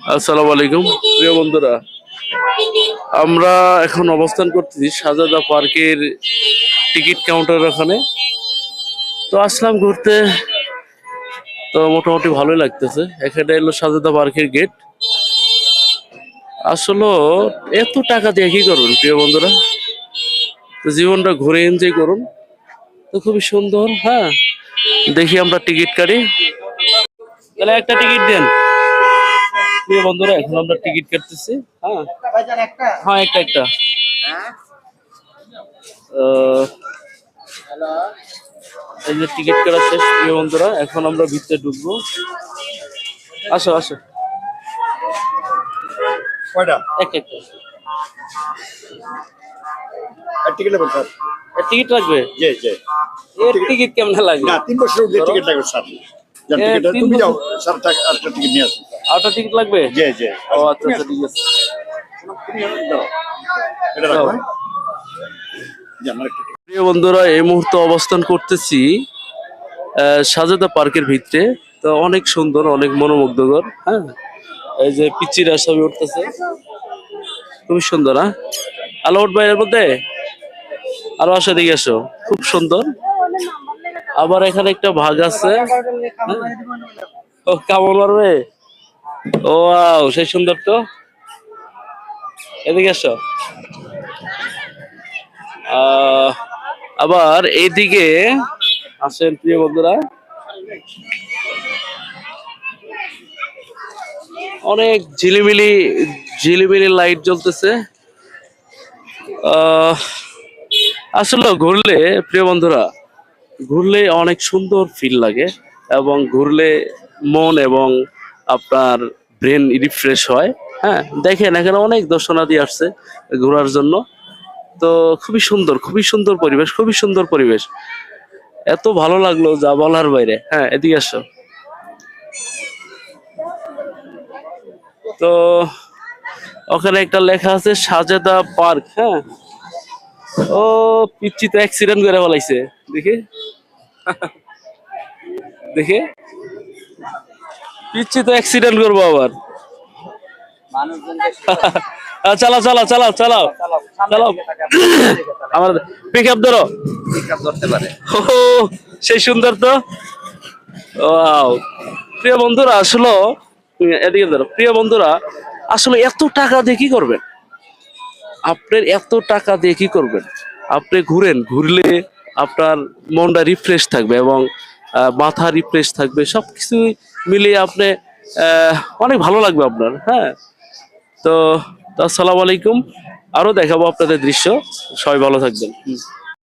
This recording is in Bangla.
আসসালামু আলাইকুম প্রিয় বন্ধুরা, আমরা এখন অবস্থান করতেছি শাহজাদা পার্কের টিকিট কাউন্টার ওখানে। তো আসলাম ঘুরতে, তো মোটামুটি ভালোই লাগতেছে। এখানে এলো শাহজাদা পার্কের গেট। আসলে এত টাকা দিয়ে কি করুন প্রিয় বন্ধুরা, তো জীবনটা ঘুরে এনজয় করুন। তো খুবই সুন্দর। হ্যাঁ, দেখি আমরা টিকিট কাটি। তাহলে একটা টিকিট দেন প্রিয় বন্ধুরা, এখন আমরা টিকিট কাটতেছি। হ্যাঁ হ্যাঁ, একটা একটা আহ, এই যে টিকিট কাটা শেষ প্রিয় বন্ধুরা, এখন আমরা ভিতরে ঢুকবো। আসো আসো, কয়টা একটা একটা টিকিট নেবেন স্যার? টিকিট লাগবে। জি জি। এর টিকিট কেমন লাগবে? না, 3 বছর টিকিট লাগবে স্যার। যান টিকিট তুমি যাও স্যার, আরেকটা টিকিট নিয়ে আসুন। আরেকটা টিকিট লাগবে? জি জি। ও আচ্ছা আচ্ছা, ঠিক আছে। এটা রাখো। যান আরেকটা। প্রিয় বন্ধুরা, এই মুহূর্তে অবস্থান করতেছি শাহজাদা পার্কের ভিতরে। তো অনেক সুন্দর, অনেক মনোমুগ্ধকর। হ্যাঁ, এই যে পিচ্চিরা সবই উঠতেছে, খুবই সুন্দর। হ্যাঁ, আলো উঠবে এর মধ্যে, আরো আসো, দিকে আসো, খুব সুন্দর। আবার এখানে একটা ভাগ আছে। ও কামড় মারবে। ও ওয়াও, সেই সুন্দর তো। এদিকে আসো। আবার এইদিকে আসেন প্রিয় বন্ধুরা, অনেক ঝিলিমিলি ঝিলিমিলি লাইট জ্বলতেছে। আহ আসলে ঘুরলে প্রিয় বন্ধুরা, ঘুরলে অনেক সুন্দর ফিল লাগে, এবং ঘুরলে মন এবং আপনার ব্রেন রিফ্রেশ হয়। হ্যাঁ, দেখেন এখানে অনেক দর্শনার্থী আসছে ঘোরার জন্য। তো খুবই সুন্দর, খুবই সুন্দর পরিবেশ, খুবই সুন্দর পরিবেশ। এত ভালো লাগলো যা বলার বাইরে। হ্যাঁ, এদিকে আসো। তো ওখানে একটা লেখা আছে শাহজাদা পার্ক। হ্যাঁ, ও পিচ্ছি তো অ্যাক্সিডেন্ট করে ফেলাইছে, দেখি দেখে পিচ্ছি তো অ্যাক্সিডেন্ট করবো আবার। চালাও চালাও চালাও চালাও চালাও, আমার পিক আপ ধরো, ধরতে পারে। ও সেই সুন্দর তো। ওয়াও, প্রিয় বন্ধুরা, আসলে এদিকে ধরো। প্রিয় বন্ধুরা, আসলে এত টাকা দিয়ে কি করবেন? আপনার এত টাকা দিয়ে কি করবেন? আপনি ঘুরেন, ঘুরলে আপনার মনটা রিফ্রেশ থাকবে, এবং মাথা রিফ্রেশ থাকবে, সবকিছু মিলিয়ে আপনি অনেক ভালো লাগবে আপনার। হ্যাঁ, তো আসসালামু আলাইকুম, আরো দেখাবো আপনাদের দৃশ্য। সবাই ভালো থাকবেন।